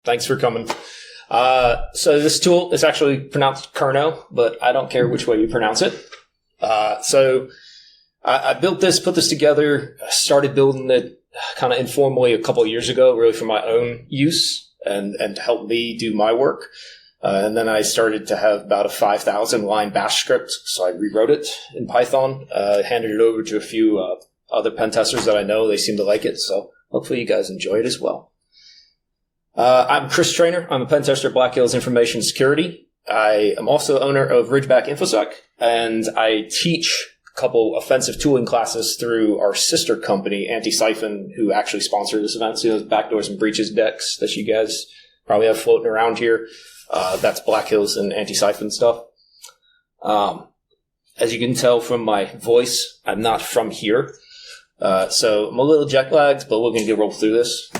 Thanks for coming. So this tool is actually pronounced Cerno, but I don't care which way you pronounce it. So I built this, put this together, started building it kind of informally a couple of years ago, really for my own use and to help me do my work. And then I started to have about a 5,000 line bash script. So I rewrote it in Python, handed it over to a few other pen testers that I know. They seem to like it. So hopefully you guys enjoy it as well. I'm Chris Traynor. I'm a pen tester at Black Hills Information Security. I am also owner of Ridgeback InfoSec, and I teach a couple offensive tooling classes through our sister company, Anti-Siphon, who actually sponsor this event. So those backdoors and breaches decks that you guys probably have floating around here. That's Black Hills and Anti-Siphon stuff. As you can tell from my voice, I'm not from here. So I'm a little jet lagged, but we're going to roll through this.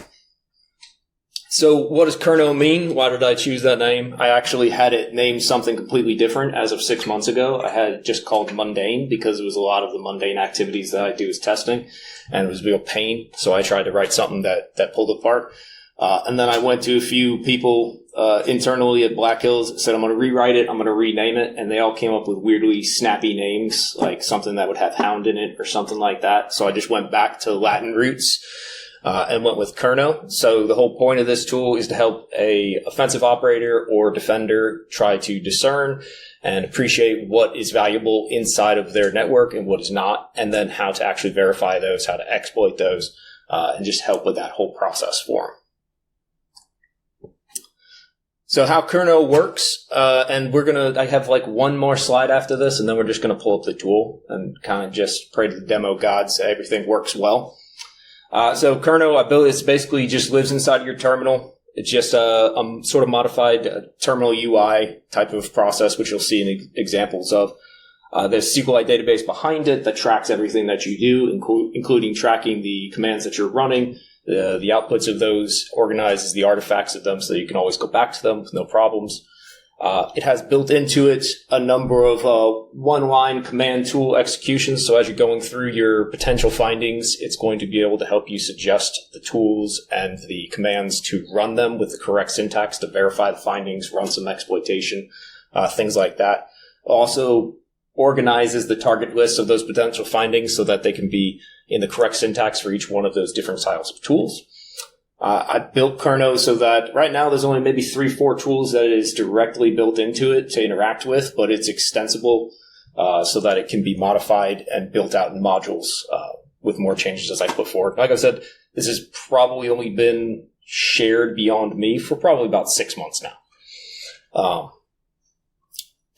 So what does Cerno mean? Why did I choose that name? I actually had it named something completely different as of 6 months ago. I had it just called Mundane because it was a lot of the mundane activities that I do as testing, and it was a real pain. So I tried to write something that pulled apart. And then I went to a few people internally at Black Hills and said, I'm going to rewrite it, I'm going to rename it, and they all came up with weirdly snappy names, like something that would have hound in it or something like that. So I just went back to Latin roots. And went with Cerno. So the whole point of this tool is to help a offensive operator or defender try to discern and appreciate what is valuable inside of their network and what is not, and then how to actually verify those, how to exploit those, and just help with that whole process for them. So how Cerno works, and I have like one more slide after this, and then we're just going to pull up the tool and kind of just pray to the demo gods that everything works well. So Cerno, I built it basically just lives inside of your terminal. It's just a sort of modified terminal UI type of process, which you'll see in examples of. There's a SQLite database behind it that tracks everything that you do, including tracking the commands that you're running. The outputs of those organizes the artifacts of them so that you can always go back to them with no problems. It has built into it a number of one-line command tool executions. So as you're going through your potential findings, it's going to be able to help you suggest the tools and the commands to run them with the correct syntax to verify the findings, run some exploitation, things like that. Also organizes the target list of those potential findings so that they can be in the correct syntax for each one of those different styles of tools. I built Cerno so that right now there's only maybe 3-4 tools that is directly built into it to interact with, but it's extensible so that it can be modified and built out in modules with more changes as I put forward. Like I said, this has probably only been shared beyond me for probably about 6 months now.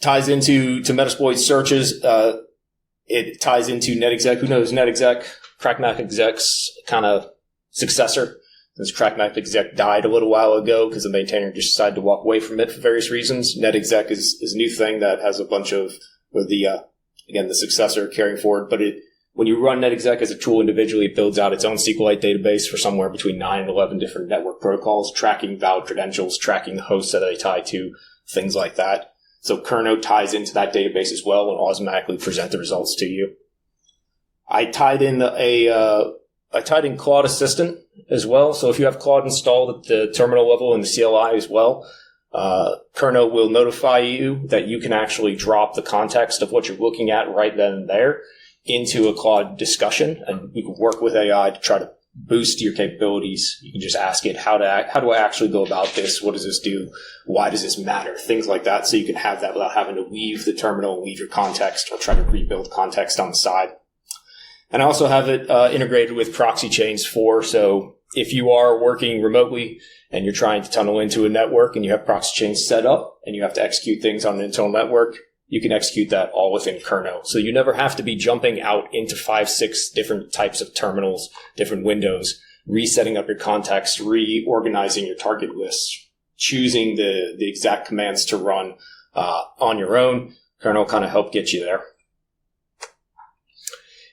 Ties into Metasploit searches. It ties into NetExec. Who knows NetExec? CrackMac exec's kind of successor. Since CrackMac exec died a little while ago because the maintainer just decided to walk away from it for various reasons. NetExec is a new thing that has a bunch of the successor carrying forward. But when you run NetExec as a tool individually, it builds out its own SQLite database for somewhere between 9 and 11 different network protocols, tracking valid credentials, tracking the hosts that they tie to, things like that. So Cerno ties into that database as well and automatically present the results to you. I tied in Claude Assistant as well. So if you have Claude installed at the terminal level in the CLI as well, Cerno will notify you that you can actually drop the context of what you're looking at right then and there into a Claude discussion, and you can work with AI to try to boost your capabilities. You can just ask it, how do I actually go about this? What does this do? Why does this matter? Things like that. So you can have that without having to leave the terminal, leave your context, or try to rebuild context on the side. And I also have it integrated with proxy chains so if you are working remotely and you're trying to tunnel into a network and you have proxy chains set up and you have to execute things on an internal network, you can execute that all within Cerno. So you never have to be jumping out into 5-6 different types of terminals, different windows, resetting up your context, reorganizing your target lists, choosing the exact commands to run on your own. Cerno will kind of help get you there.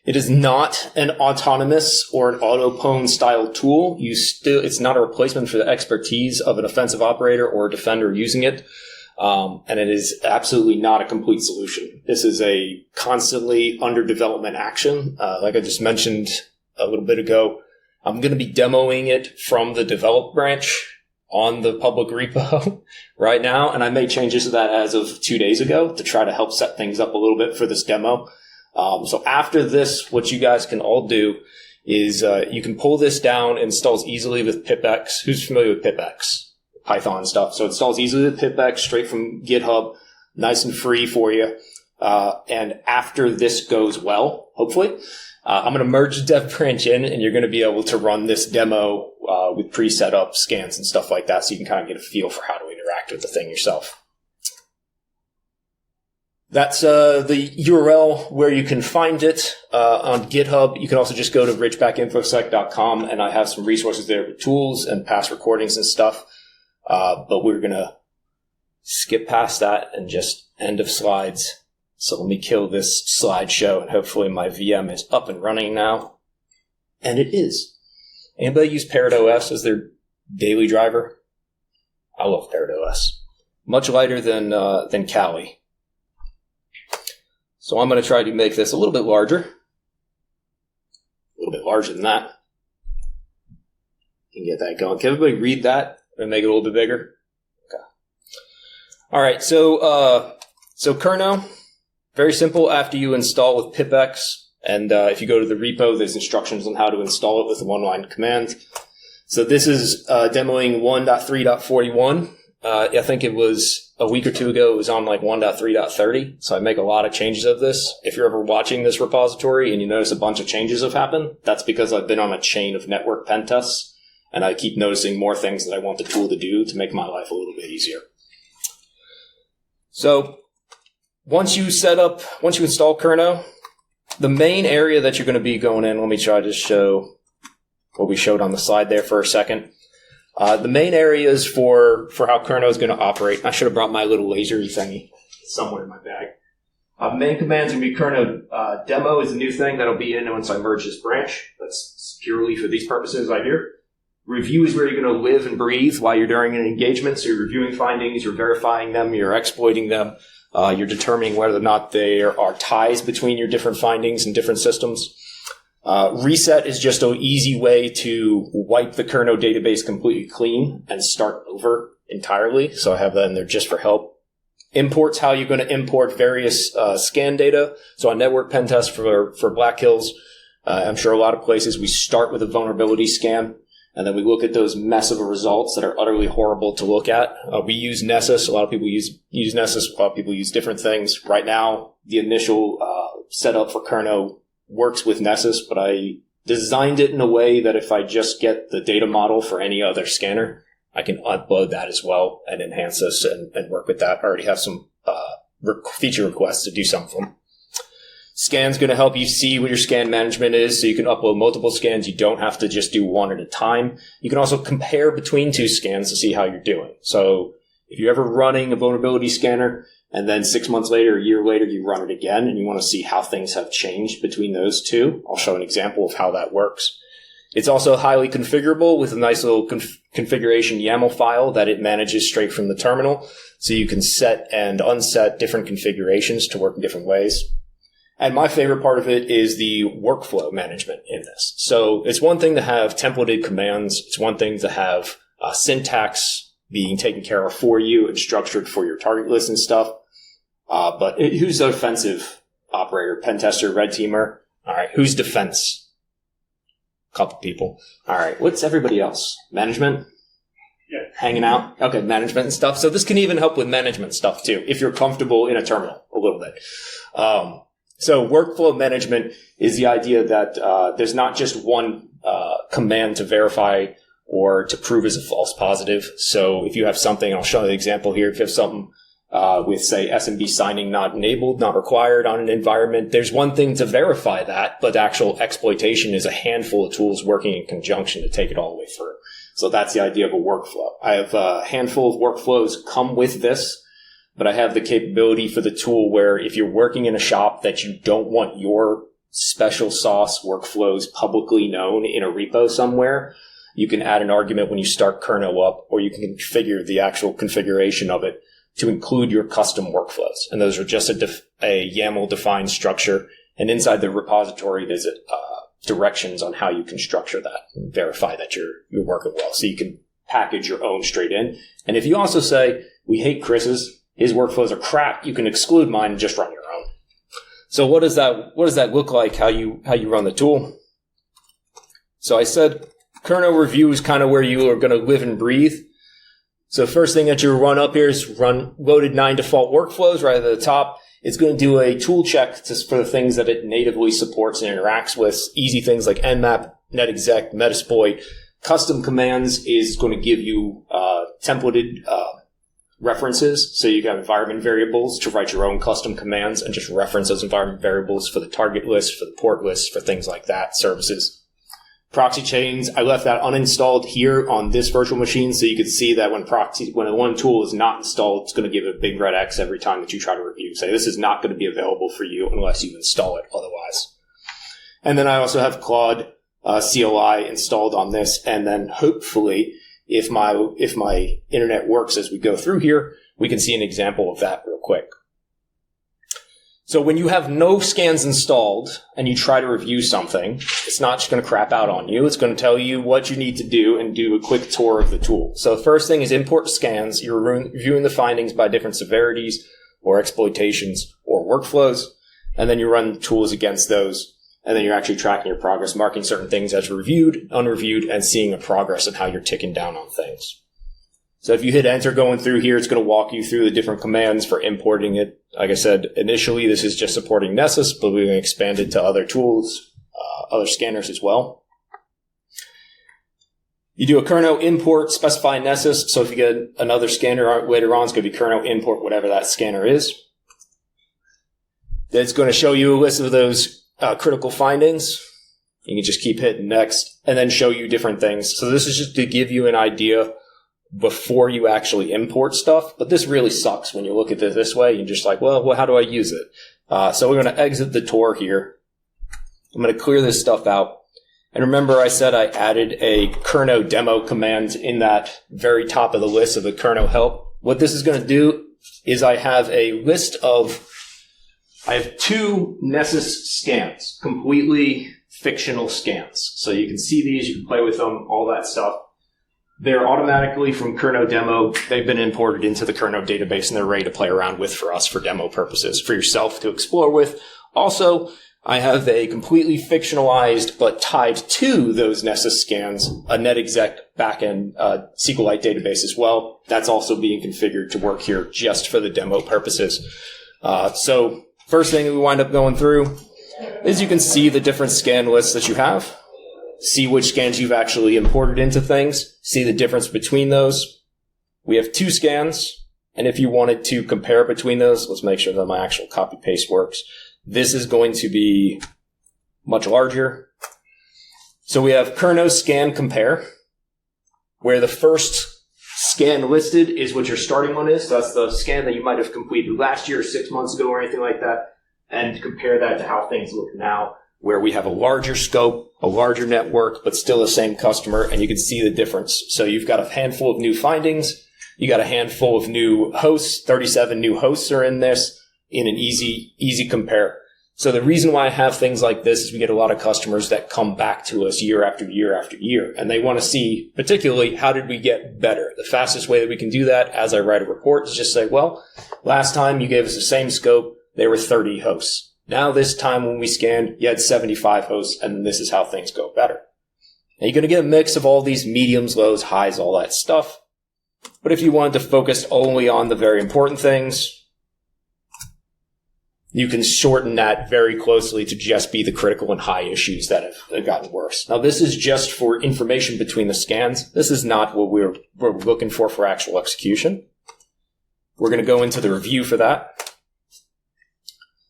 It is not an autonomous or an autopwn style tool. It's not a replacement for the expertise of an offensive operator or a defender using it. And it is absolutely not a complete solution. This is a constantly under development action. Like I just mentioned a little bit ago, I'm going to be demoing it from the develop branch on the public repo right now, and I made changes to that as of 2 days ago to try to help set things up a little bit for this demo. So after this, what you guys can all do is you can pull this down. It installs easily with pipx. Who's familiar with pipx? Python stuff. So it installs easily with pipx straight from GitHub, nice and free for you. And after this goes well, hopefully, I'm going to merge the dev branch in, and you're going to be able to run this demo with pre-set up scans and stuff like that, so you can kind of get a feel for how to interact with the thing yourself. That's the URL where you can find it on GitHub. You can also just go to ridgebackinfosec.com, and I have some resources there with tools and past recordings and stuff. But we're going to skip past that and just end of slides. So let me kill this slideshow, and hopefully my VM is up and running now. And it is. Anybody use Parrot OS as their daily driver? I love Parrot OS. Much lighter than Kali. So I'm going to try to make this a little bit larger. A little bit larger than that. You can get that going. Can everybody read that and make it a little bit bigger? Okay. All right. So Cerno, very simple. After you install with pipx, and if you go to the repo, there's instructions on how to install it with a one-line command. So this is demoing 1.3.41. I think it was a week or two ago, it was on like 1.3.30. So I make a lot of changes of this. If you're ever watching this repository and you notice a bunch of changes have happened, that's because I've been on a chain of network pen tests, and I keep noticing more things that I want the tool to do to make my life a little bit easier. So once you install Cerno, the main area that you're going to be going in, let me try to show what we showed on the slide there for a second. The main areas for how Cerno is going to operate. I should have brought my little lasery thingy somewhere in my bag. Main commands are going to be Cerno demo is a new thing that'll be in once I merge this branch. That's purely for these purposes right here. Review is where you're going to live and breathe while you're during an engagement. So you're reviewing findings, you're verifying them, you're exploiting them. You're determining whether or not there are ties between your different findings and different systems. Reset is just an easy way to wipe the Cerno database completely clean and start over entirely. So I have that in there just for help. Import's how you're going to import various scan data. So on network pen test for Black Hills, I'm sure a lot of places we start with a vulnerability scan, and then we look at those mess of results that are utterly horrible to look at. We use Nessus. A lot of people use Nessus. A lot of people use different things. Right now, the initial setup for Cerno works with Nessus, but I designed it in a way that if I just get the data model for any other scanner, I can upload that as well and enhance this and work with that. I already have some feature requests to do some of them. Scan's going to help you see what your scan management is, so you can upload multiple scans. You don't have to just do one at a time. You can also compare between two scans to see how you're doing. So if you're ever running a vulnerability scanner and then 6 months later, a year later, you run it again and you want to see how things have changed between those two, I'll show an example of how that works. It's also highly configurable with a nice little configuration YAML file that it manages straight from the terminal. So you can set and unset different configurations to work in different ways. And my favorite part of it is the workflow management in this. So it's one thing to have templated commands. It's one thing to have syntax being taken care of for you and structured for your target list and stuff. But who's the offensive operator? Pen tester, red teamer? All right. Who's defense? Couple people. All right. What's everybody else? Management? Yeah. Hanging out? Okay. Management and stuff. So this can even help with management stuff too, if you're comfortable in a terminal a little bit. So workflow management is the idea that there's not just one command to verify or to prove as a false positive. So if you have something, I'll show you an example here. If you have something with, say, SMB signing not enabled, not required on an environment, there's one thing to verify that, but actual exploitation is a handful of tools working in conjunction to take it all the way through. So that's the idea of a workflow. I have a handful of workflows come with this. But I have the capability for the tool where if you're working in a shop that you don't want your special sauce workflows publicly known in a repo somewhere, you can add an argument when you start Cerno up, or you can configure the actual configuration of it to include your custom workflows. And those are just a YAML-defined structure. And inside the repository, there's directions on how you can structure that and verify that you're working well. So you can package your own straight in. And if you also say, we hate Chris's, his workflows are crap, you can exclude mine and just run your own. So what does that look like, how you run the tool? So I said kernel review is kind of where you are going to live and breathe. So first thing that you run up here is run loaded 9 default workflows right at the top. It's going to do a tool check for the things that it natively supports and interacts with. Easy things like nmap, netexec, metasploit. Custom commands is going to give you templated references. So you got environment variables to write your own custom commands and just reference those environment variables for the target list, for the port list, for things like that, services. Proxy chains, I left that uninstalled here on this virtual machine so you can see that when one tool is not installed, it's going to give a big red X every time that you try to review. Say this is not going to be available for you unless you install it otherwise. And then I also have Claude CLI installed on this, and then hopefully if my internet works as we go through here, we can see an example of that real quick. So when you have no scans installed and you try to review something, it's not just going to crap out on you. It's going to tell you what you need to do and do a quick tour of the tool. So the first thing is import scans. You're reviewing the findings by different severities or exploitations or workflows, and then you run tools against those, and then you're actually tracking your progress, marking certain things as reviewed, unreviewed, and seeing a progress and how you're ticking down on things. So if you hit enter going through here, it's going to walk you through the different commands for importing it. Like I said, initially this is just supporting Nessus, but we're going to expand it to other tools, other scanners as well. You do a kernel import, specify Nessus. So if you get another scanner later on, it's going to be kernel import, whatever that scanner is. Then it's going to show you a list of those critical findings. You can just keep hitting next and then show you different things. So this is just to give you an idea before you actually import stuff. But this really sucks when you look at it this way. You're just like, well, how do I use it? So we're going to exit the tour here. I'm going to clear this stuff out. And remember I said I added a kernel demo command in that very top of the list of the kernel help. What this is going to do is I have two Nessus scans, completely fictional scans. So you can see these, you can play with them, all that stuff. They're automatically from kernel demo. They've been imported into the kernel database and they're ready to play around with for us for demo purposes, for yourself to explore with. Also, I have a completely fictionalized but tied to those Nessus scans, a netexec backend SQLite database as well. That's also being configured to work here just for the demo purposes. So first thing we wind up going through is you can see the different scan lists that you have. See which scans you've actually imported into things, see the difference between those. We have 2 scans, and if you wanted to compare between those, let's make sure that my actual copy paste works. This is going to be much larger. So we have kernel scan compare, where the first scan listed is what your starting one is. So that's the scan that you might have completed last year or 6 months ago or anything like that, and compare that to how things look now, where we have a larger scope, a larger network, but still the same customer, and you can see the difference. So you've got a handful of new findings, you got a handful of new hosts, 37 new hosts are in this, in an easy compare. So the reason why I have things like this is we get a lot of customers that come back to us year after year after year, and they want to see, particularly, how did we get better? The fastest way that we can do that, as I write a report, is just say, well, last time you gave us the same scope, there were 30 hosts. Now this time when we scanned, you had 75 hosts, and this is how things go better. Now you're going to get a mix of all these mediums, lows, highs, all that stuff. But if you wanted to focus only on the very important things, you can shorten that very closely to just be the critical and high issues that have gotten worse. Now this is just for information between the scans. This is not what we're looking for actual execution. We're going to go into the review for that.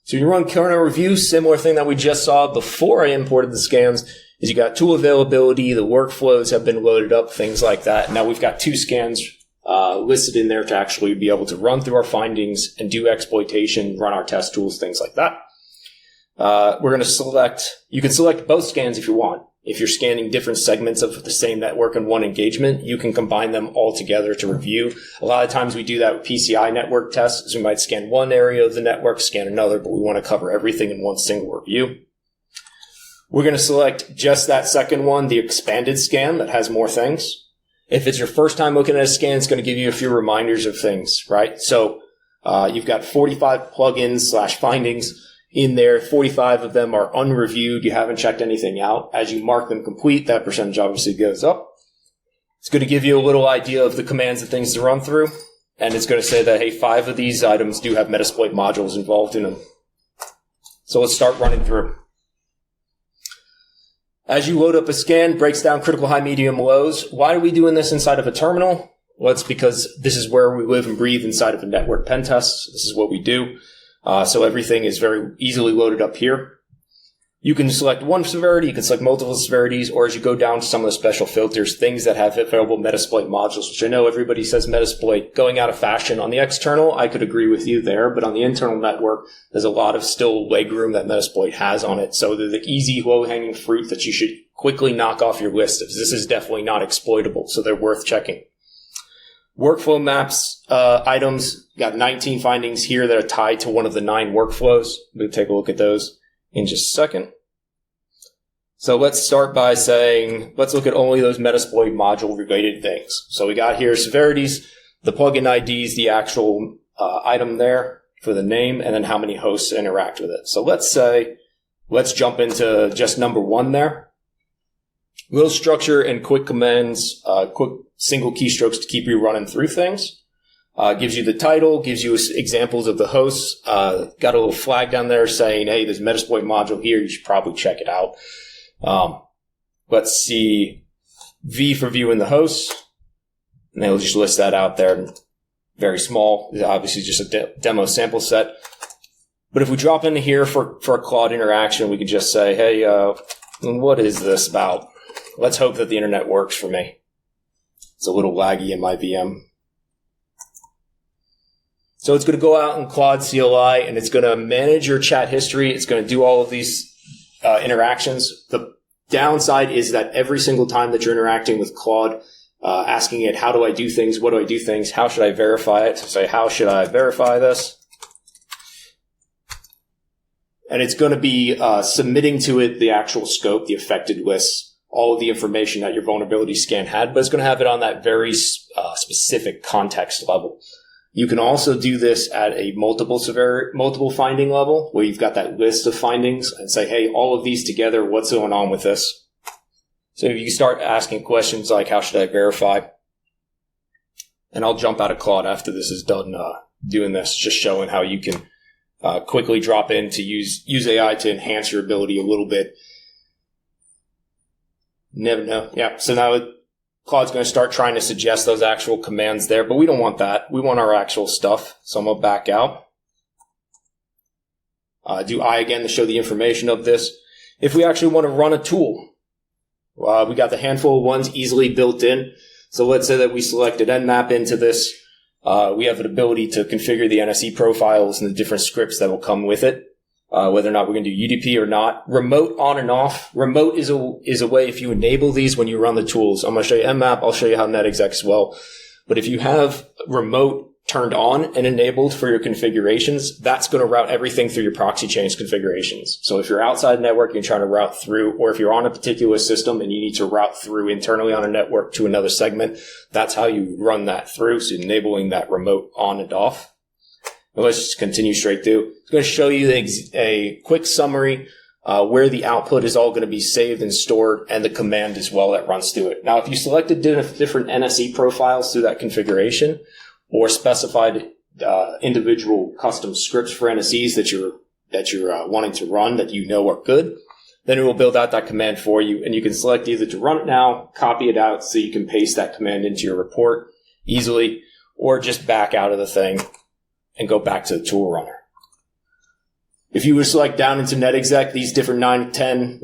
So you run kernel review, similar thing that we just saw before I imported the scans, is you got tool availability, the workflows have been loaded up, things like that. Now we've got 2 scans listed in there to actually be able to run through our findings and do exploitation, run our test tools, things like that. We're going to select, you can select both scans if you want. If you're scanning different segments of the same network in one engagement, you can combine them all together to review. A lot of times we do that with PCI network tests. So we might scan one area of the network, scan another, but we want to cover everything in one single review. We're going to select just that second one, the expanded scan that has more things. If it's your first time looking at a scan, it's going to give you a few reminders of things, right? So you've got 45 plugins / findings in there. 45 of them are unreviewed. You haven't checked anything out. As you mark them complete, that percentage obviously goes up. It's going to give you a little idea of the commands and things to run through. And it's going to say that, hey, 5 of these items do have Metasploit modules involved in them. So let's start running through. As you load up a scan, breaks down critical, high, medium, lows. Why are we doing this inside of a terminal? Well, it's because this is where we live and breathe inside of a network pen test. This is what we do. So everything is very easily loaded up here. You can select one severity, you can select multiple severities, or as you go down to some of the special filters, things that have available Metasploit modules, which I know everybody says Metasploit going out of fashion. On the external, I could agree with you there, but on the internal network, there's a lot of still legroom that Metasploit has on it. So they're the easy, low-hanging fruit that you should quickly knock off your list, as this is definitely not exploitable, so they're worth checking. Workflow maps, items, got 19 findings here that are tied to one of the 9 workflows. We'll take a look at those in just a second. So let's start by saying, let's look at only those Metasploit module related things. So we got here severities, the plugin IDs, the actual item there for the name, and then how many hosts interact with it. So let's jump into just number 1 there. Little structure and quick commands, quick single keystrokes to keep you running through things. Gives you the title, gives you examples of the hosts. Got a little flag down there saying, hey, there's a Metasploit module here. You should probably check it out. Let's see V for viewing the hosts. And they'll just list that out there. Very small. It's obviously just a demo sample set. But if we drop into here for a Claude interaction, we can just say, hey, what is this about? Let's hope that the internet works for me. It's a little laggy in my VM. So it's going to go out in Claude CLI, and it's going to manage your chat history. It's going to do all of these interactions. The downside is that every single time that you're interacting with Claude, asking it, how do I do things? What do I do things? How should I verify it? So say, how should I verify this? And it's going to be submitting to it the actual scope, the affected lists, all of the information that your vulnerability scan had, but it's going to have it on that very specific context level. You can also do this at a multiple finding level, where you've got that list of findings and say, hey, all of these together, what's going on with this? So if you start asking questions like, how should I verify? And I'll jump out of Claude after this is done doing this, just showing how you can quickly drop in to use AI to enhance your ability a little bit. Never know. Yeah, so now Claude's going to start trying to suggest those actual commands there, but we don't want that. We want our actual stuff. So I'm going to back out. Do I again to show the information of this. If we actually want to run a tool, we got the handful of ones easily built in. So let's say that we selected Nmap into this. We have an ability to configure the NSE profiles and the different scripts that will come with it. Whether or not we're going to do UDP or not. Remote on and off. Remote is a way if you enable these when you run the tools. I'm going to show you Nmap. I'll show you how netexec as well. But if you have remote turned on and enabled for your configurations, that's going to route everything through your proxy chains configurations. So if you're outside network, you're trying to route through, or if you're on a particular system and you need to route through internally on a network to another segment, that's how you run that through. So enabling that remote on and off. Well, let's just continue straight through. It's going to show you a quick summary where the output is all going to be saved and stored, and the command as well that runs through it. Now, if you selected different NSE profiles through that configuration, or specified individual custom scripts for NSEs that you're wanting to run that you know are good, then it will build out that command for you, and you can select either to run it now, copy it out so you can paste that command into your report easily, or just back out of the thing and go back to the tool runner. If you were to select down into netexec, these different 10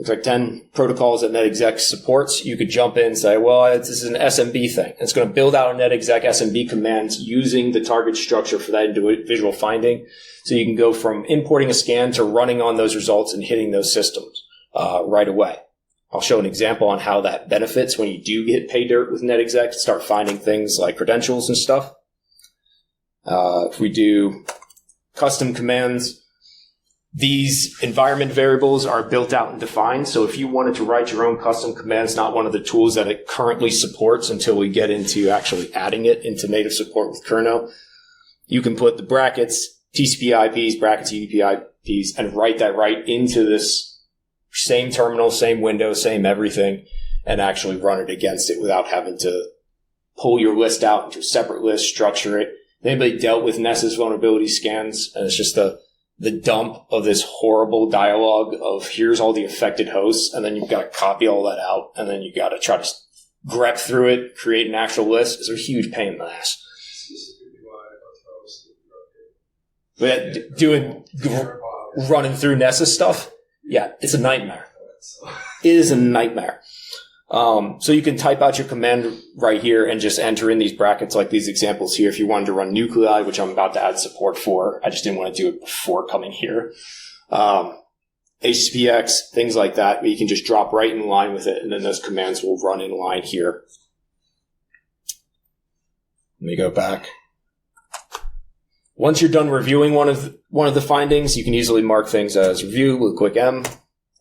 protocols that netexec supports, you could jump in and say, well, this is an SMB thing. It's going to build out a netexec SMB commands using the target structure for that individual finding. So you can go from importing a scan to running on those results and hitting those systems right away. I'll show an example on how that benefits when you do get pay dirt with netexec, start finding things like credentials and stuff. If we do custom commands, These environment variables are built out and defined. So if you wanted to write your own custom commands, not one of the tools that it currently supports until we get into actually adding it into native support with Cerno, you can put the brackets, TCP IPs, brackets, UDP IPs, and write that right into this same terminal, same window, same everything, and actually run it against it without having to pull your list out into a separate list, structure it. Anybody dealt with Nessus vulnerability scans? And it's just the dump of this horrible dialogue of here's all the affected hosts, and then you've got to copy all that out, and then you got to try to grep through it, create an actual list. It's a huge pain in the ass. But running through Nessus stuff, yeah, it's a nightmare. It is a nightmare. So you can type out your command right here and just enter in these brackets like these examples here. If you wanted to run nuclei, which I'm about to add support for, I just didn't want to do it before coming here. HTTPX, things like that, but you can just drop right in line with it, and then those commands will run in line here. Let me go back. Once you're done reviewing one of the findings, you can easily mark things as review with a quick M,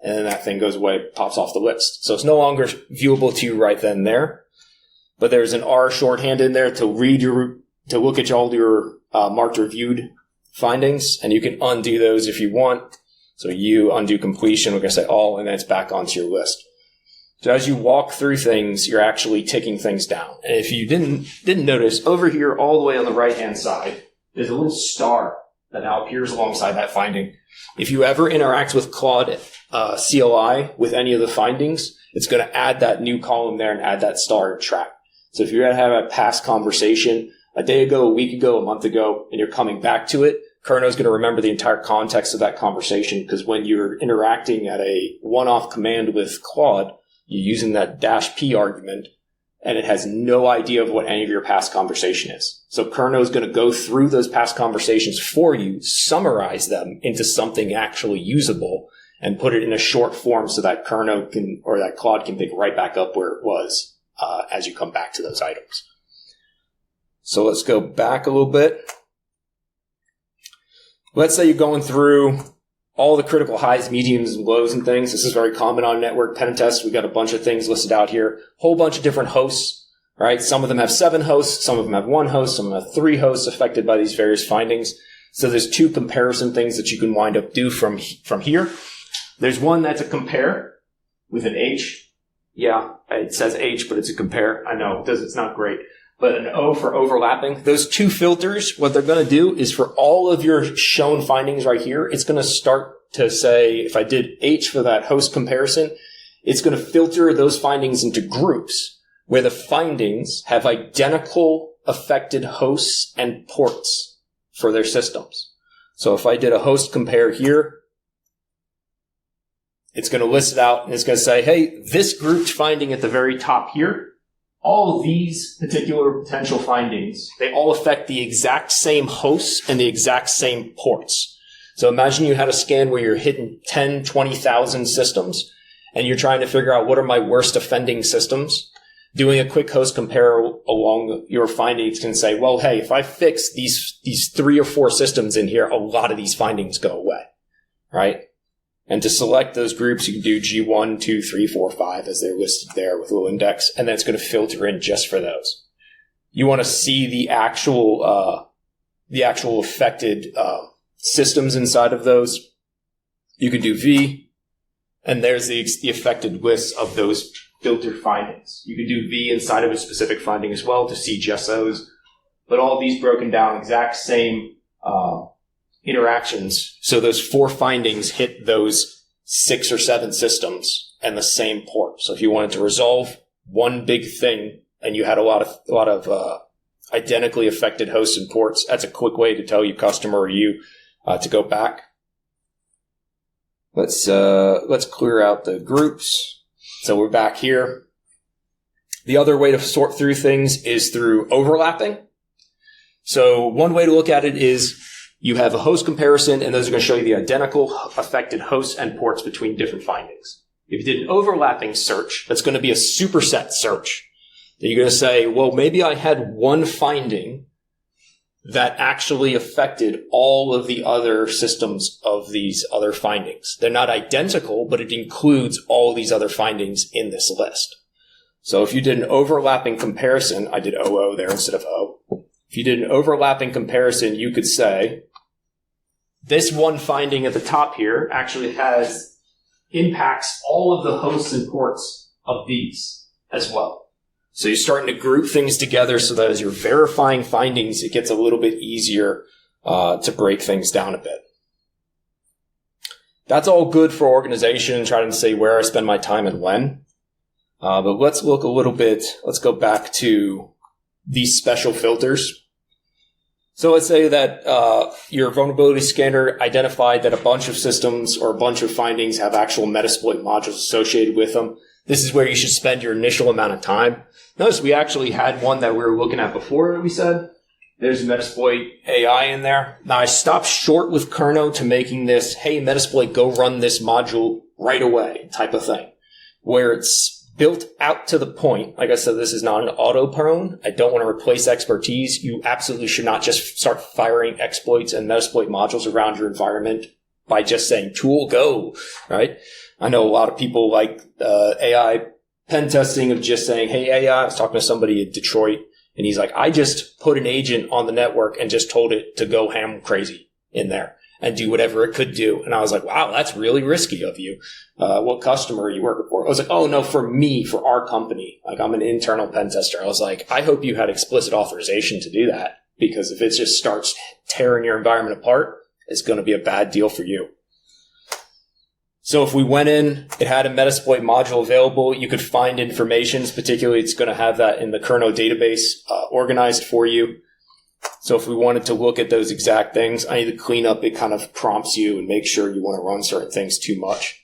and then that thing goes away, pops off the list. So it's no longer viewable to you right then and there, but there's an R shorthand in there to look at all your marked reviewed findings, and you can undo those if you want. So you undo completion, we're going to say all, and then it's back onto your list. So as you walk through things, you're actually ticking things down. And if you didn't notice, over here all the way on the right-hand side, there's a little star that now appears alongside that finding. If you ever interact with Claude CLI with any of the findings, it's going to add that new column there and add that star track. So if you're going to have a past conversation a day ago, a week ago, a month ago, and you're coming back to it, Cerno is going to remember the entire context of that conversation, because when you're interacting at a one-off command with Claude, you're using that -p argument, and it has no idea of what any of your past conversation is. So Cerno is going to go through those past conversations for you, summarize them into something actually usable, and put it in a short form so that Cerno can, or that Claude can pick right back up where it was as you come back to those items. So let's go back a little bit. Let's say you're going through all the critical highs, mediums, and lows and things. This is very common on network pen tests. We've got a bunch of things listed out here. Whole bunch of different hosts, right? Some of them have 7 hosts. Some of them have 1 host. Some of them have 3 hosts affected by these various findings. So there's 2 comparison things that you can wind up do from here. There's one that's a compare with an H. Yeah, it says H, but it's a compare. I know, it's not great. But an O for overlapping. Those 2 filters, what they're going to do is for all of your shown findings right here, it's going to start to say, if I did H for that host comparison, it's going to filter those findings into groups where the findings have identical affected hosts and ports for their systems. So if I did a host compare here, it's going to list it out and it's going to say, hey, this grouped finding at the very top here, all of these particular potential findings, they all affect the exact same hosts and the exact same ports. So imagine you had a scan where you're hitting 10, 20,000 systems, and you're trying to figure out what are my worst offending systems. Doing a quick host compare along your findings can say, well, hey, if I fix these 3 or 4 systems in here, a lot of these findings go away, right? And to select those groups, you can do G1, 2, 3, 4, 5 as they're listed there with a little index, and then it's going to filter in just for those. You want to see the actual affected systems inside of those. You can do V, and there's the affected list of those filtered findings. You can do V inside of a specific finding as well to see just those, but all of these broken down exact same interactions. So those 4 findings hit those 6 or 7 systems and the same port. So if you wanted to resolve one big thing and you had a lot of identically affected hosts and ports, that's a quick way to tell your customer or you to go back. Let's clear out the groups. So we're back here. The other way to sort through things is through overlapping. So one way to look at it is you have a host comparison, and those are going to show you the identical affected hosts and ports between different findings. If you did an overlapping search, that's going to be a superset search. Then you're going to say, well, maybe I had one finding that actually affected all of the other systems of these other findings. They're not identical, but it includes all these other findings in this list. So if you did an overlapping comparison, I did OO there instead of O. If you did an overlapping comparison, you could say this one finding at the top here actually impacts all of the hosts and ports of these as well. So you're starting to group things together so that as you're verifying findings, it gets a little bit easier to break things down a bit. That's all good for organization and trying to say where I spend my time and when. But let's look a little bit, let's go back to these special filters. So let's say that your vulnerability scanner identified that a bunch of systems or a bunch of findings have actual Metasploit modules associated with them. This is where you should spend your initial amount of time. Notice we actually had one that we were looking at before, we said. There's Metasploit AI in there. Now I stopped short with Cerno to making this, hey, Metasploit, go run this module right away type of thing. Where it's built out to the point, like I said, this is not an auto-prone. I don't want to replace expertise. You absolutely should not just start firing exploits and Metasploit modules around your environment by just saying, tool, go, right? I know a lot of people like AI pen testing of just saying, hey, AI, I was talking to somebody in Detroit, and he's like, I just put an agent on the network and just told it to go ham crazy in there and do whatever it could do. And I was like, wow, that's really risky of you. What customer are you working for? I was like, oh, no, for me, for our company. Like, I'm an internal pen tester. I was like, I hope you had explicit authorization to do that, because if it just starts tearing your environment apart, it's going to be a bad deal for you. So if we went in, it had a Metasploit module available, you could find information, particularly it's going to have that in the Cerno database organized for you. So if we wanted to look at those exact things, I need to clean up, it kind of prompts you and make sure you want to run certain things too much.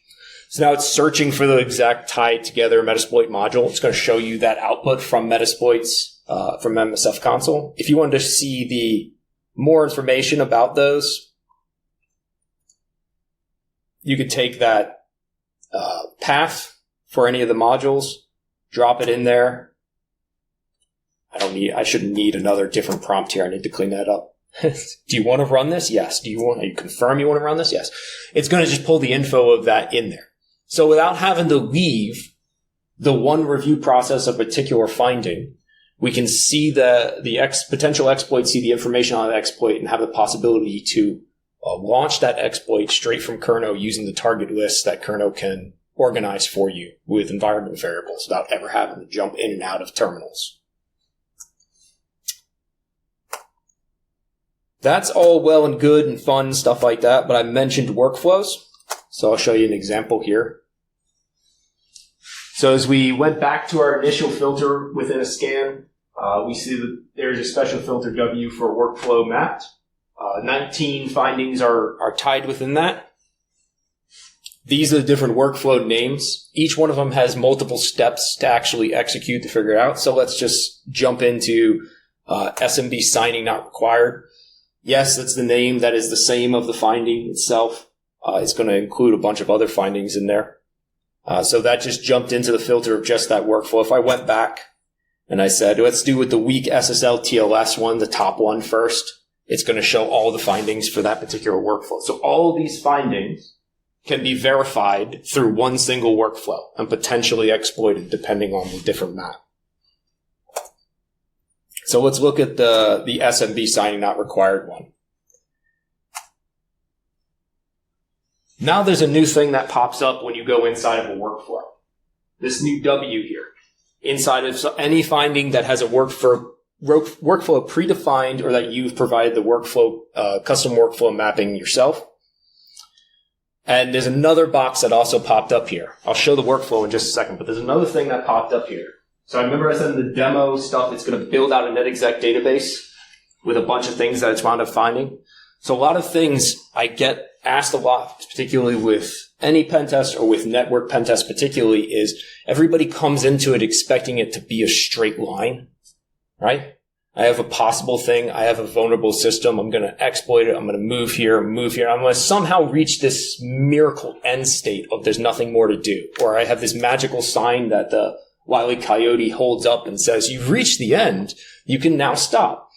So now it's searching for the exact tied together Metasploit module. It's going to show you that output from Metasploits from MSF console. If you wanted to see the more information about those, you could take that path for any of the modules, drop it in there. I shouldn't need another different prompt here. I need to clean that up. Do you want to run this? Yes. Are you confirm you want to run this? Yes. It's going to just pull the info of that in there. So without having to leave the one review process of a particular finding, we can see the potential exploit, see the information on the exploit, and have the possibility to launch that exploit straight from Cerno using the target list that Cerno can organize for you with environment variables without ever having to jump in and out of terminals. That's all well and good and fun, stuff like that, but I mentioned workflows, so I'll show you an example here. So as we went back to our initial filter within a scan, we see that there's a special filter W for workflow mapped. 19 findings are tied within that. These are the different workflow names. Each one of them has multiple steps to actually execute to figure it out. So let's just jump into SMB signing not required. Yes, that's the name. That is the same of the finding itself. It's going to include a bunch of other findings in there. So that just jumped into the filter of just that workflow. If I went back and I said, let's do with the weak SSL TLS one, the top one first, it's going to show all the findings for that particular workflow. So all of these findings can be verified through one single workflow and potentially exploited depending on the different map. So let's look at the SMB signing not required one. Now there's a new thing that pops up when you go inside of a workflow. This new W here. Inside of any finding that has a workflow predefined or that you've provided the workflow, custom workflow mapping yourself. And there's another box that also popped up here. I'll show the workflow in just a second, but there's another thing that popped up here. So I remember I said in the demo stuff, it's going to build out a NetExec database with a bunch of things that it's wound up finding. So a lot of things I get asked a lot, particularly with any pen test or with network pen test particularly, is everybody comes into it expecting it to be a straight line, right? I have a possible thing. I have a vulnerable system. I'm going to exploit it. I'm going to move here. I'm going to somehow reach this miracle end state of there's nothing more to do. Or I have this magical sign that the Wile E. Coyote holds up and says, you've reached the end. You can now stop.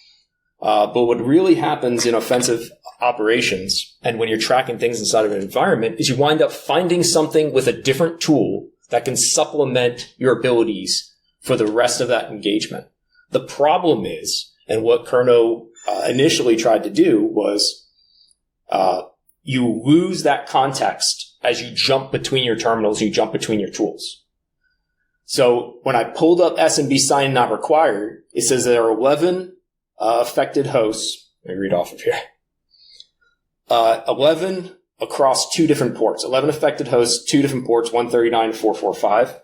But what really happens in offensive operations and when you're tracking things inside of an environment is you wind up finding something with a different tool that can supplement your abilities for the rest of that engagement. The problem is, and what Cerno initially tried to do was you lose that context as you jump between your terminals, you jump between your tools. So when I pulled up SMB sign not required, it says there are 11 affected hosts. Let me read off of here. 11 across 2 different ports. 11 affected hosts, 2 different ports, 139 and 445.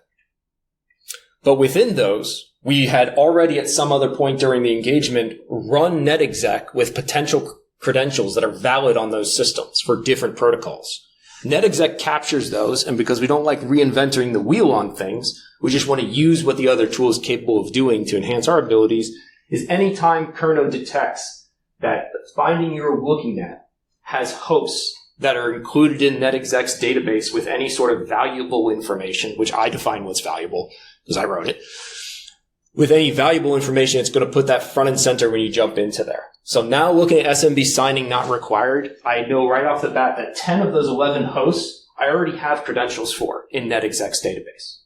But within those, we had already at some other point during the engagement run netexec with potential credentials that are valid on those systems for different protocols. netexec captures those, and because we don't like reinventing the wheel on things, we just want to use what the other tool is capable of doing to enhance our abilities, is anytime Cerno detects that the finding you're looking at has hosts that are included in netexec's database with any sort of valuable information, which I define what's valuable because I wrote it. With any valuable information, it's going to put that front and center when you jump into there. So now looking at SMB signing not required, I know right off the bat that 10 of those 11 hosts I already have credentials for in netexec's database.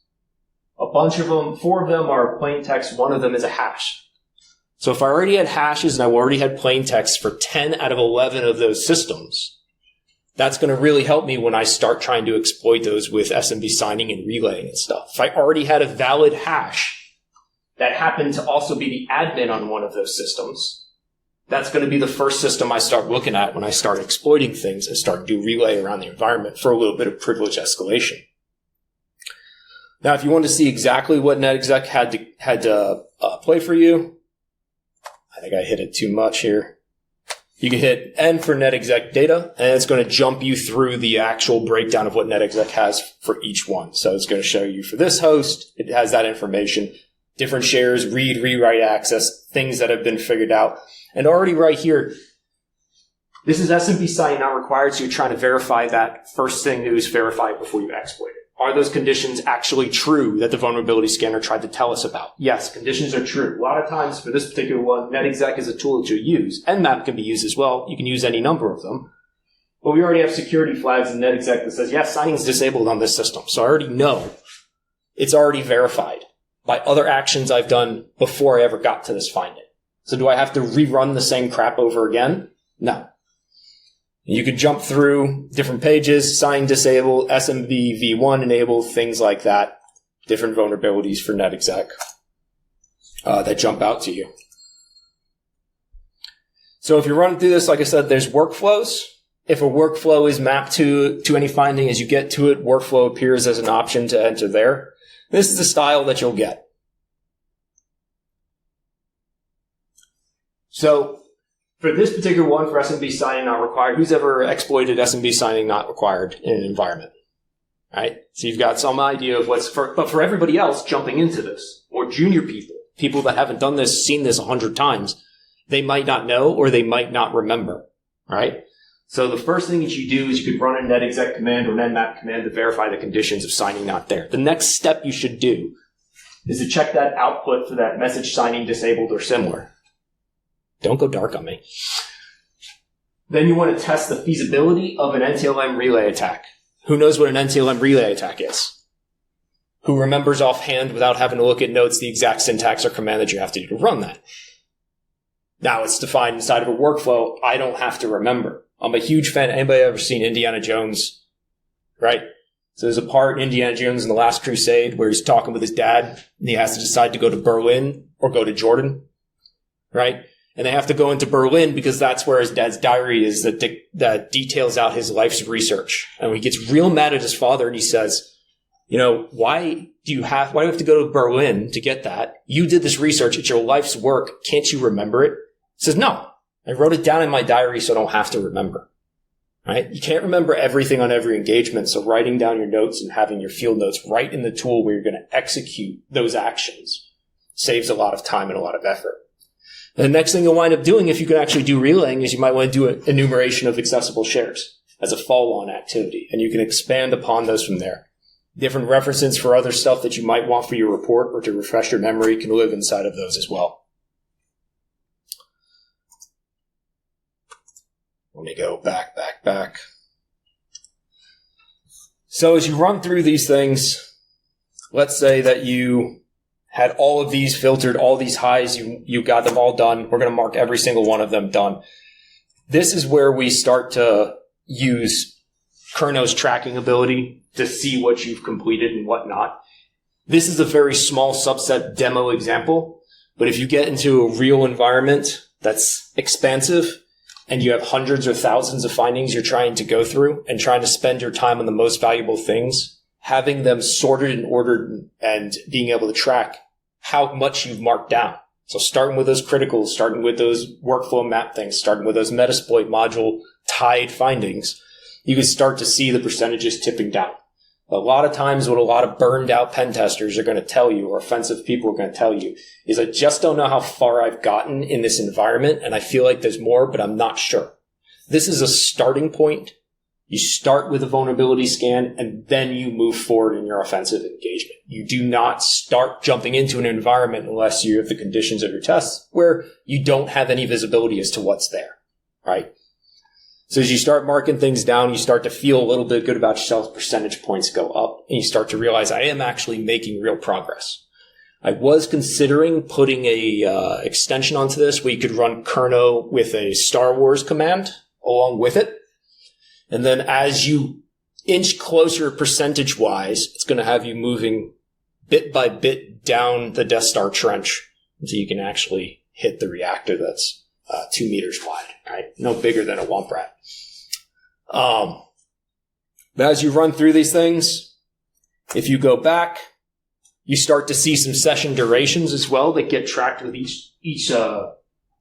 A bunch of them, 4 of them are plain text, 1 of them is a hash. So if I already had hashes and I already had plain text for 10 out of 11 of those systems, that's going to really help me when I start trying to exploit those with SMB signing and relaying and stuff. If I already had a valid hash that happened to also be the admin on one of those systems, that's going to be the first system I start looking at when I start exploiting things and start do relay around the environment for a little bit of privilege escalation. Now, if you want to see exactly what netexec had to play for you, I think I hit it too much here. You can hit N for netexec data, and it's going to jump you through the actual breakdown of what netexec has for each one. So it's going to show you for this host, it has that information, different shares, read, rewrite access, things that have been figured out. And already right here, this is SMB signing not required, so you're trying to verify that first thing that was verified before you exploit it. Are those conditions actually true that the vulnerability scanner tried to tell us about? Yes, conditions are true. A lot of times for this particular one, netexec is a tool that you'll use. Nmap can be used as well. You can use any number of them. But we already have security flags in netexec that says, yes, signing is disabled on this system. So I already know it's already verified by other actions I've done before I ever got to this finding. So do I have to rerun the same crap over again? No. You could jump through different pages, sign disabled, SMB v1 enabled, things like that. Different vulnerabilities for netexec that jump out to you. So if you're running through this, like I said, there's workflows. If a workflow is mapped to any finding, as you get to it, workflow appears as an option to enter there. This is the style that you'll get. So for this particular one, for SMB signing not required, who's ever exploited SMB signing not required in an environment? Right? So you've got some idea of what's but for everybody else jumping into this, or junior people that haven't done this, seen this 100 times, they might not know or they might not remember, right? So the first thing that you do is you could run a netexec command or an nmap command to verify the conditions of signing not there. The next step you should do is to check that output for that message signing disabled or similar. Don't go dark on me. Then you want to test the feasibility of an NTLM relay attack. Who knows what an NTLM relay attack is? Who remembers offhand without having to look at notes the exact syntax or command that you have to do to run that? Now it's defined inside of a workflow. I don't have to remember. I'm a huge fan. Anybody ever seen Indiana Jones? Right? So there's a part in Indiana Jones in The Last Crusade where he's talking with his dad and he has to decide to go to Berlin or go to Jordan. Right? And they have to go into Berlin because that's where his dad's diary is that details out his life's research. And he gets real mad at his father and he says, you know, why do you have to go to Berlin to get that? You did this research. It's your life's work. Can't you remember it? He says, no, I wrote it down in my diary so I don't have to remember. Right? You can't remember everything on every engagement. So writing down your notes and having your field notes right in the tool where you're going to execute those actions saves a lot of time and a lot of effort. And the next thing you'll wind up doing, if you can actually do relaying, is you might want to do an enumeration of accessible shares as a follow-on activity. And you can expand upon those from there. Different references for other stuff that you might want for your report or to refresh your memory can live inside of those as well. Let me go back. So as you run through these things, let's say that you had all of these filtered, all these highs, you got them all done. We're going to mark every single one of them done. This is where we start to use Cerno's tracking ability to see what you've completed and what not. This is a very small subset demo example, but if you get into a real environment that's expansive and you have hundreds or thousands of findings you're trying to go through and trying to spend your time on the most valuable things, having them sorted and ordered and being able to track how much you've marked down. So starting with those criticals, starting with those workflow map things, starting with those Metasploit module tied findings, you can start to see the percentages tipping down. A lot of times what a lot of burned out pen testers are going to tell you, or offensive people are going to tell you, is I just don't know how far I've gotten in this environment and I feel like there's more, but I'm not sure. This is a starting point. You start with a vulnerability scan and then you move forward in your offensive engagement. You do not start jumping into an environment unless you have the conditions of your tests where you don't have any visibility as to what's there, right? So as you start marking things down, you start to feel a little bit good about yourself, percentage points go up, and you start to realize I am actually making real progress. I was considering putting a extension onto this where you could run Cerno with a Star Wars command along with it. And then as you inch closer percentage-wise, it's going to have you moving bit by bit down the Death Star trench until you can actually hit the reactor that's 2 meters wide, right? No bigger than a womp rat. But as you run through these things, if you go back, you start to see some session durations as well that get tracked with each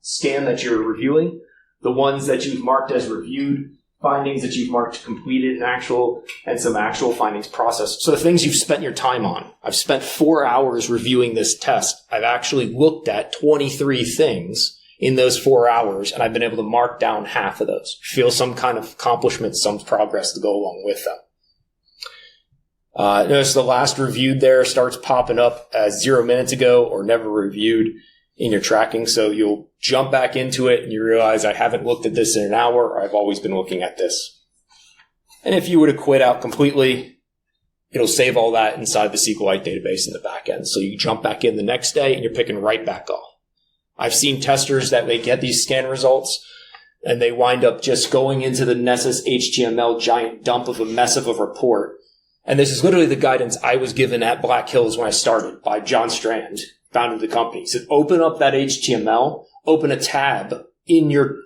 scan that you're reviewing. The ones that you've marked as reviewed, findings that you've marked completed and some actual findings processed. So the things you've spent your time on. I've spent 4 hours reviewing this test. I've actually looked at 23 things in those 4 hours, and I've been able to mark down half of those. Feel some kind of accomplishment, some progress to go along with them. Notice the last reviewed there starts popping up as 0 minutes ago or never reviewed in your tracking. So you'll jump back into it and you realize I haven't looked at this in an hour, or I've always been looking at this. And if you were to quit out completely, it'll save all that inside the SQLite database in the back end. So you jump back in the next day and you're picking right back up. I've seen testers that they get these scan results and they wind up just going into the Nessus HTML giant dump of a mess of a report. And this is literally the guidance I was given at Black Hills when I started by John Strand, founded the company. He said, open up that HTML, open a tab in your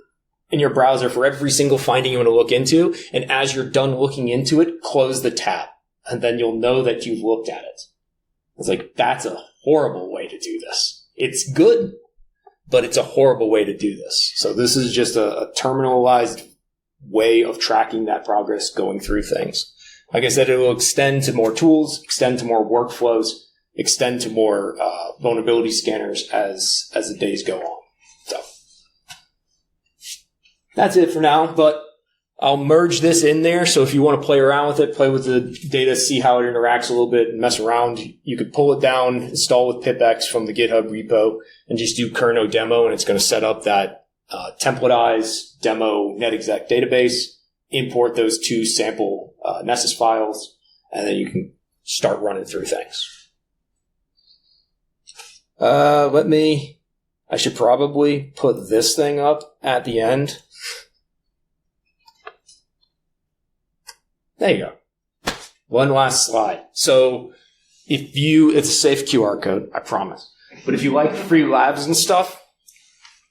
browser for every single finding you want to look into. And as you're done looking into it, close the tab. And then you'll know that you've looked at it. It's like, that's a horrible way to do this. It's good, but it's a horrible way to do this. So this is just a terminalized way of tracking that progress going through things. Like I said, it will extend to more tools, extend to more workflows, extend to more vulnerability scanners as the days go on. So that's it for now, but I'll merge this in there. So if you want to play around with it, play with the data, see how it interacts a little bit and mess around, you could pull it down, install with pipex from the GitHub repo and just do Cerno demo. And it's going to set up that templatized demo netexec database, import those 2 sample Nessus files, and then you can start running through things. I should probably put this thing up at the end. There you go. One last slide. So it's a safe QR code, I promise. But if you like free labs and stuff,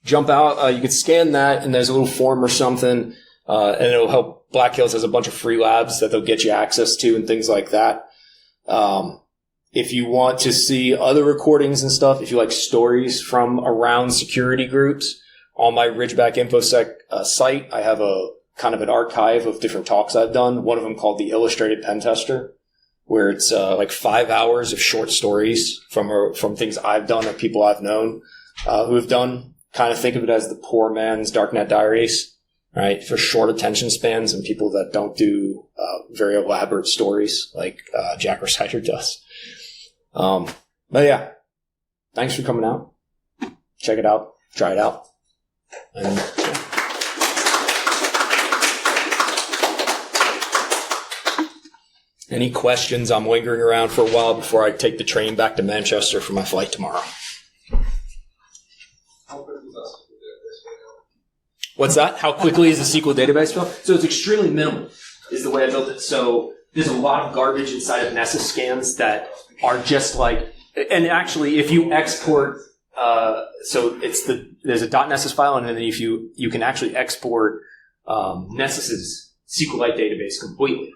jump out. You can scan that and there's a little form or something, and it'll help. Black Hills has a bunch of free labs that they'll get you access to and things like that. If you want to see other recordings and stuff, if you like stories from around security groups, on my Ridgeback InfoSec site, I have a kind of an archive of different talks I've done. One of them called The Illustrated Pen Tester, where it's like 5 hours of short stories from things I've done or people I've known who have done. Kind of think of it as the poor man's Darknet Diaries, right? For short attention spans and people that don't do very elaborate stories like Jack Reciter does. But yeah, thanks for coming out. Check it out. Try it out. And Any questions? I'm lingering around for a while before I take the train back to Manchester for my flight tomorrow. What's that? How quickly is the SQL database built? So it's extremely minimal, is the way I built it. So there's a lot of garbage inside of Nessus scans that are just like, and actually, if you export, so there's a .nessus file, and then if you can actually export Nessus's SQLite database completely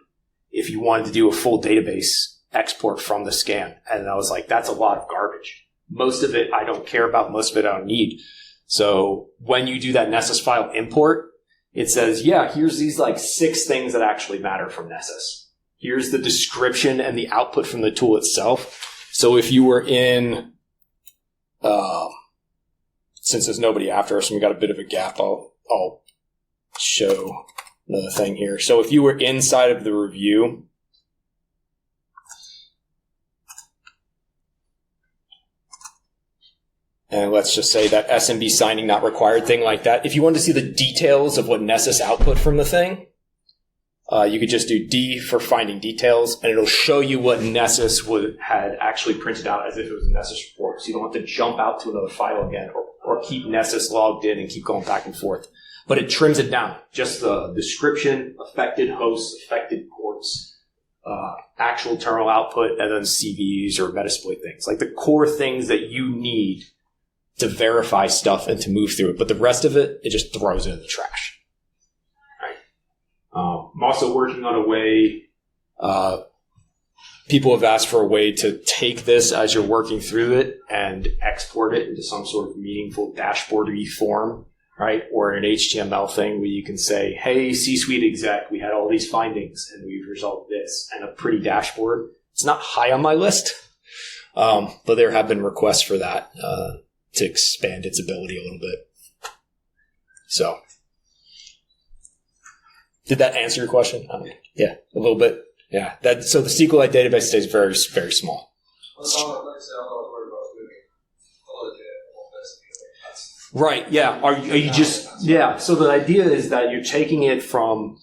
if you wanted to do a full database export from the scan. And I was like, that's a lot of garbage. Most of it I don't care about. Most of it I don't need. So when you do that Nessus file import, it says, yeah, here's these like 6 things that actually matter from Nessus. Here's the description and the output from the tool itself. So if you were in, since there's nobody after us and we got a bit of a gap, I'll show another thing here. So if you were inside of the review, and let's just say that SMB signing not required thing like that, if you wanted to see the details of what Nessus output from the thing, you could just do D for finding details, and it'll show you what Nessus had actually printed out as if it was a Nessus report. So you don't have to jump out to another file again or keep Nessus logged in and keep going back and forth. But it trims it down. Just the description, affected hosts, affected ports, actual terminal output, and then CVs or Metasploit things. Like the core things that you need to verify stuff and to move through it. But the rest of it, it just throws it in the trash. Right. I'm also working on a way, people have asked for a way to take this as you're working through it and export it into some sort of meaningful dashboard-y form, right? Or an HTML thing where you can say, hey, C-suite exec, we had all these findings and we've resolved this, and a pretty dashboard. It's not high on my list, but there have been requests for that to expand its ability a little bit. So, did that answer your question? Yeah, a little bit. Yeah. So the SQLite database stays very, very small. Right. Yeah. Are you just? Yeah. So the idea is that you're taking it from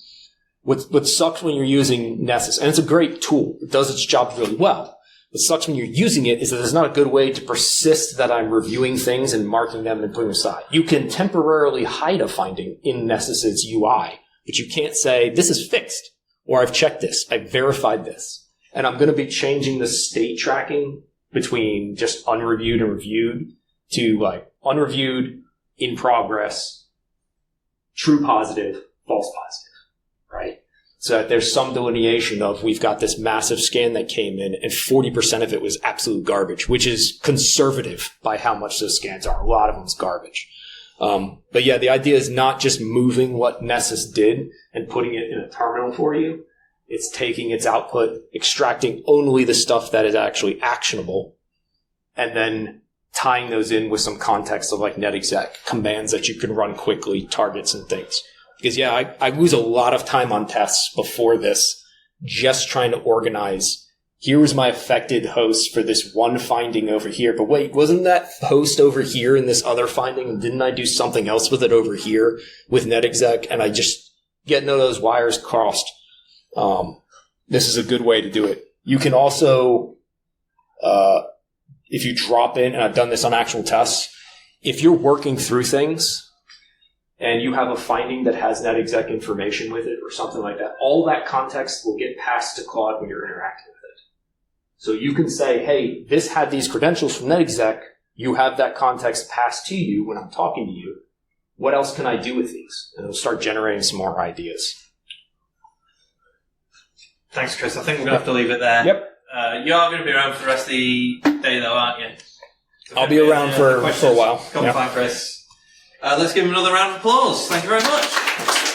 what sucks when you're using Nessus, and it's a great tool. It does its job really well. What sucks when you're using it is that there's not a good way to persist that I'm reviewing things and marking them and putting them aside. You can temporarily hide a finding in Nessus's UI, but you can't say, this is fixed, or I've checked this, I've verified this, and I'm going to be changing the state tracking between just unreviewed and reviewed to like unreviewed, in progress, true positive, false positive, right? So that there's some delineation of we've got this massive scan that came in and 40% of it was absolute garbage, which is conservative by how much those scans are. A lot of them's garbage. But yeah, the idea is not just moving what Nessus did and putting it in a terminal for you. It's taking its output, extracting only the stuff that is actually actionable, and then tying those in with some context of like netexec, commands that you can run quickly, targets and things. Because yeah, I lose a lot of time on tests before this just trying to organize, here was my affected host for this one finding over here. But wait, wasn't that host over here in this other finding? And didn't I do something else with it over here with netexec? And I just get none of those wires crossed. This is a good way to do it. You can also, if you drop in, and I've done this on actual tests, if you're working through things and you have a finding that has netexec information with it or something like that, all that context will get passed to Claude when you're interacting with it. So you can say, hey, this had these credentials from netexec. You have that context passed to you when I'm talking to you. What else can I do with these? And it'll start generating some more ideas. Thanks, Chris. I think we're going to have to leave it there. Yep. You are going to be around for the rest of the day, though, aren't you? So I'll be around for a while. Come find Chris. Let's give him another round of applause. Thank you very much.